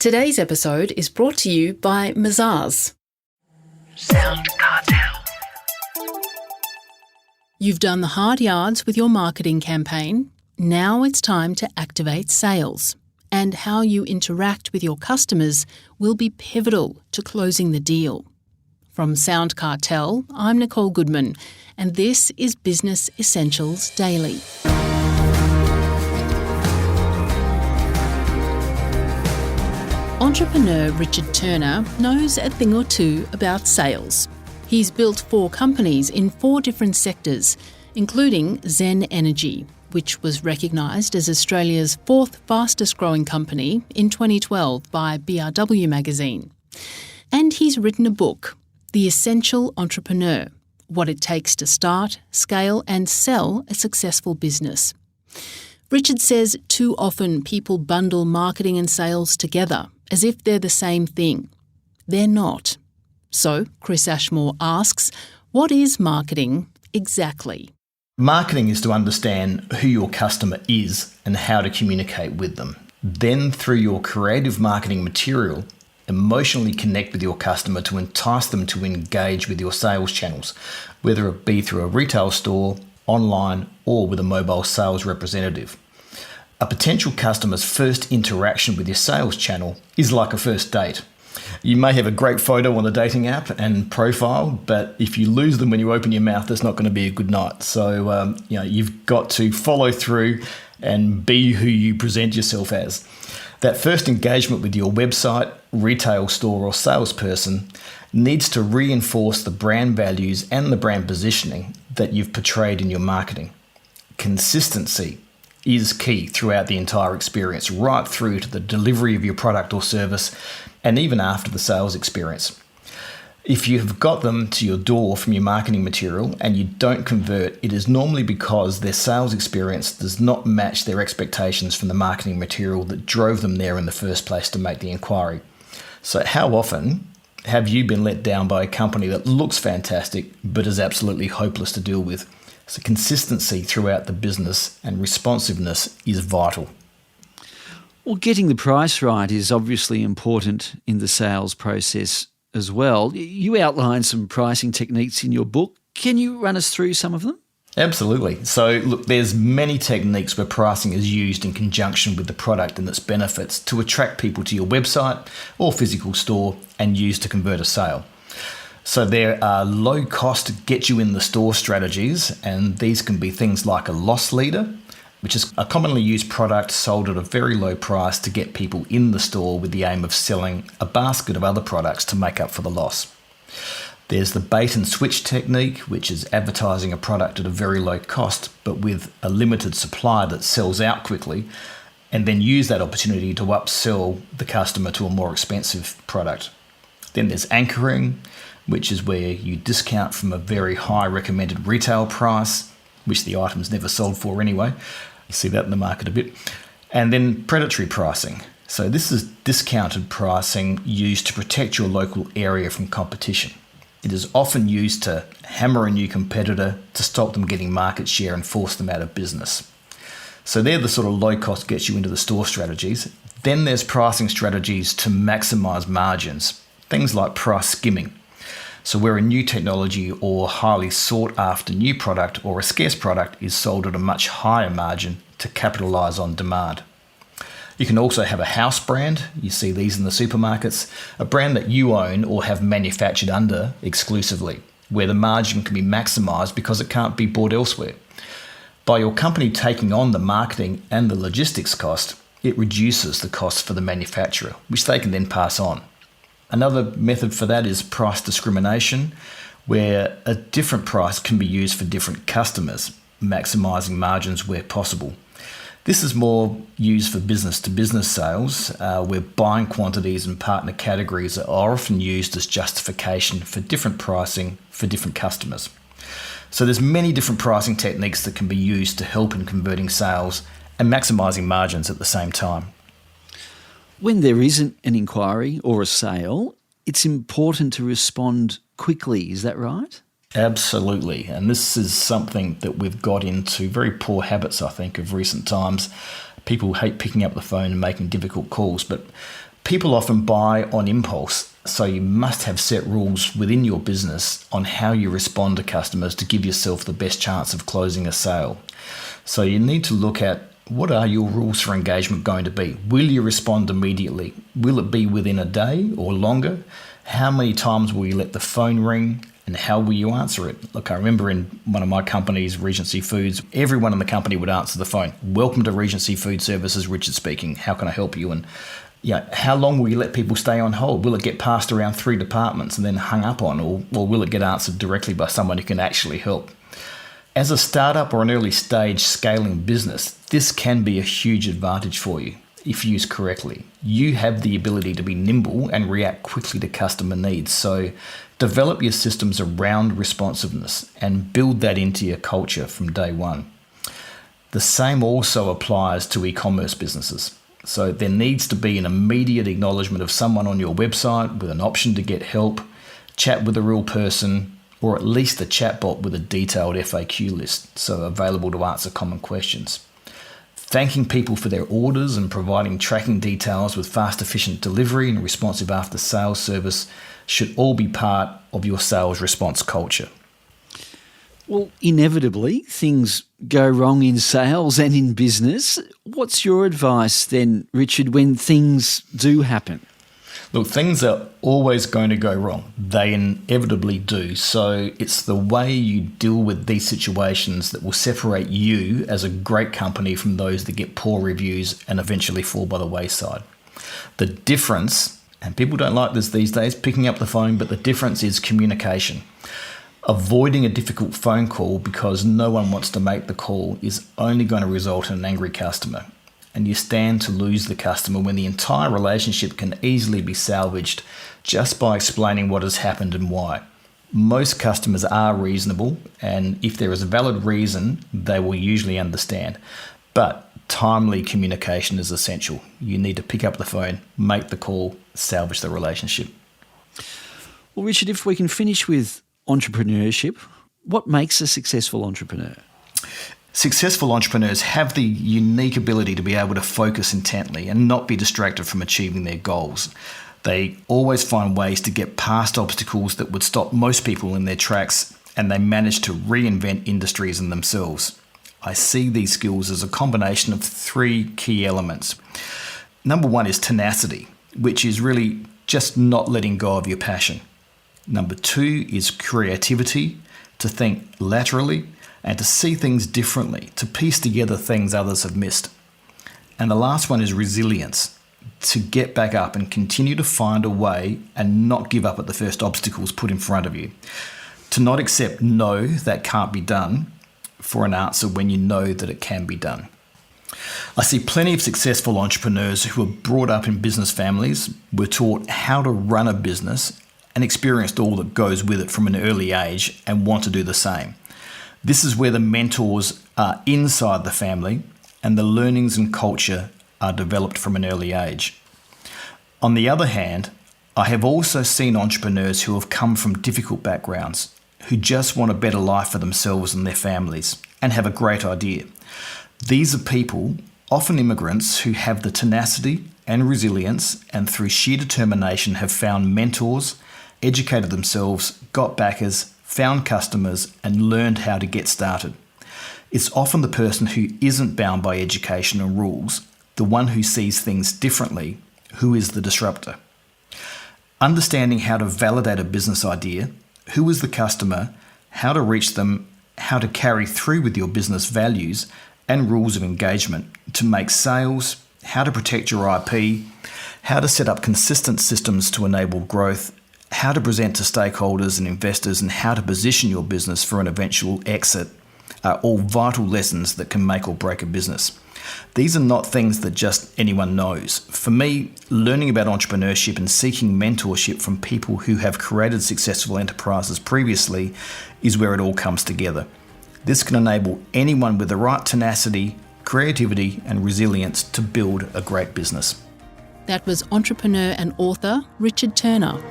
Today's episode is brought to you by Mazars. SoundCartel. You've done the hard yards with your marketing campaign. Now it's time to activate sales. And how you interact with your customers will be pivotal to closing the deal. From SoundCartel, I'm Nicole Goodman, and this is Business Essentials Daily. Entrepreneur Richard Turner knows a thing or two about sales. He's built 4 companies in 4 different sectors, including Zen Energy, which was recognised as Australia's 4th fastest growing company in 2012 by BRW magazine. And he's written a book, The Essential Entrepreneur: What It Takes to Start, Scale and Sell a Successful Business. Richard says too often people bundle marketing and sales together as if they're the same thing. They're not. So Chris Ashmore asks, what is marketing exactly? Marketing is to understand who your customer is and how to communicate with them. Then, through your creative marketing material, emotionally connect with your customer to entice them to engage with your sales channels, whether it be through a retail store, online, or with a mobile sales representative. A potential customer's first interaction with your sales channel is like a first date. You may have a great photo on the dating app and profile, but if you lose them when you open your mouth, it's not going to be a good night. So, you've got to follow through and be who you present yourself as. That first engagement with your website, retail store or salesperson needs to reinforce the brand values and the brand positioning that you've portrayed in your marketing. Consistency is key throughout the entire experience, right through to the delivery of your product or service, and even after the sales experience. If you have got them to your door from your marketing material and you don't convert, it is normally because their sales experience does not match their expectations from the marketing material that drove them there in the first place to make the inquiry. So how often have you been let down by a company that looks fantastic but is absolutely hopeless to deal with? So consistency throughout the business and responsiveness is vital. Well, getting the price right is obviously important in the sales process as well. You outline some pricing techniques in your book. Can you run us through some of them? Absolutely. So look, there's many techniques where pricing is used in conjunction with the product and its benefits to attract people to your website or physical store and use to convert a sale. So there are low-cost get-you-in-the-store strategies, and these can be things like a loss leader, which is a commonly used product sold at a very low price to get people in the store with the aim of selling a basket of other products to make up for the loss. There's the bait-and-switch technique, which is advertising a product at a very low cost, but with a limited supply that sells out quickly, and then use that opportunity to upsell the customer to a more expensive product. Then there's anchoring, which is where you discount from a very high recommended retail price, which the item's never sold for anyway. You see that in the market a bit. And then predatory pricing. So this is discounted pricing used to protect your local area from competition. It is often used to hammer a new competitor to stop them getting market share and force them out of business. So they're the sort of low-cost gets you into the store strategies. Then there's pricing strategies to maximize margins, things like price skimming. So where a new technology or highly sought-after new product or a scarce product is sold at a much higher margin to capitalise on demand. You can also have a house brand. You see these in the supermarkets, a brand that you own or have manufactured under exclusively, where the margin can be maximised because it can't be bought elsewhere. By your company taking on the marketing and the logistics cost, it reduces the cost for the manufacturer, which they can then pass on. Another method for that is price discrimination, where a different price can be used for different customers, maximising margins where possible. This is more used for business-to-business sales, where buying quantities and partner categories are often used as justification for different pricing for different customers. So there's many different pricing techniques that can be used to help in converting sales and maximising margins at the same time. When there isn't an inquiry or a sale, it's important to respond quickly. Is that right? Absolutely. And this is something that we've got into very poor habits, I think, of recent times. People hate picking up the phone and making difficult calls, but People often buy on impulse, so you must have set rules within your business on how you respond to customers to give yourself the best chance of closing a sale. So you need to look at, what are your rules for engagement going to be? Will you respond immediately? Will it be within a day or longer? How many times will you let the phone ring? And how will you answer it? Look, I remember in one of my companies, Regency Foods, everyone in the company would answer the phone. Welcome to Regency Food Services, Richard speaking. How can I help you? And how long will you let people stay on hold? Will it get passed around 3 departments and then hung up on? Or will it get answered directly by someone who can actually help? As a startup or an early stage scaling business, this can be a huge advantage for you if used correctly. You have the ability to be nimble and react quickly to customer needs. So develop your systems around responsiveness and build that into your culture from day one. The same also applies to e-commerce businesses. So there needs to be an immediate acknowledgement of someone on your website with an option to get help, chat with a real person, or at least a chatbot with a detailed FAQ list, so available to answer common questions. Thanking people for their orders and providing tracking details with fast, efficient delivery and responsive after-sales service should all be part of your sales response culture. Well, inevitably, things go wrong in sales and in business. What's your advice then, Richard, when things do happen? Look, things are always going to go wrong. They inevitably do. So it's the way you deal with these situations that will separate you as a great company from those that get poor reviews and eventually fall by the wayside. The difference, and people don't like this these days, picking up the phone, but the difference is communication. Avoiding a difficult phone call because no one wants to make the call is only going to result in an angry customer. And you stand to lose the customer when the entire relationship can easily be salvaged just by explaining what has happened and why. Most customers are reasonable, and if there is a valid reason, they will usually understand. But timely communication is essential. You need to pick up the phone, make the call, salvage the relationship. Well, Richard, if we can finish with entrepreneurship, what makes a successful entrepreneur? Successful entrepreneurs have the unique ability to be able to focus intently and not be distracted from achieving their goals. They always find ways to get past obstacles that would stop most people in their tracks, and they manage to reinvent industries in themselves. I see these skills as a combination of 3 key elements. Number 1 is tenacity, which is really just not letting go of your passion. Number 2 is creativity, to think laterally and to see things differently, to piece together things others have missed. And the last one is resilience, to get back up and continue to find a way and not give up at the first obstacles put in front of you. To not accept no, that can't be done, for an answer when you know that it can be done. I see plenty of successful entrepreneurs who were brought up in business families, were taught how to run a business, and experienced all that goes with it from an early age and want to do the same. This is where the mentors are inside the family and the learnings and culture are developed from an early age. On the other hand, I have also seen entrepreneurs who have come from difficult backgrounds, who just want a better life for themselves and their families and have a great idea. These are people, often immigrants, who have the tenacity and resilience and through sheer determination have found mentors, educated themselves, got backers, found customers and learned how to get started. It's often the person who isn't bound by education and rules, the one who sees things differently, who is the disruptor. Understanding how to validate a business idea, who is the customer, how to reach them, how to carry through with your business values and rules of engagement to make sales, how to protect your IP, how to set up consistent systems to enable growth, how to present to stakeholders and investors, and how to position your business for an eventual exit are all vital lessons that can make or break a business. These are not things that just anyone knows. For me, learning about entrepreneurship and seeking mentorship from people who have created successful enterprises previously is where it all comes together. This can enable anyone with the right tenacity, creativity, and resilience to build a great business. That was entrepreneur and author Richard Turner.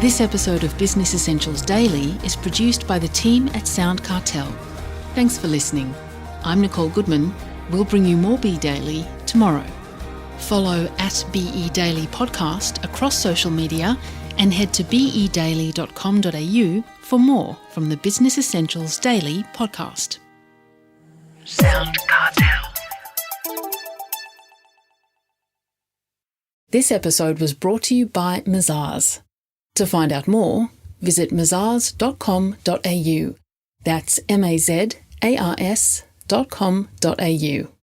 This episode of Business Essentials Daily is produced by the team at SoundCartel. Thanks for listening. I'm Nicole Goodman. We'll bring you more Be Daily tomorrow. Follow @BE Daily Podcast across social media and head to bedaily.com.au for more from the Business Essentials Daily podcast. SoundCartel. This episode was brought to you by Mazars. To find out more, visit mazars.com.au. That's mazars.com.au.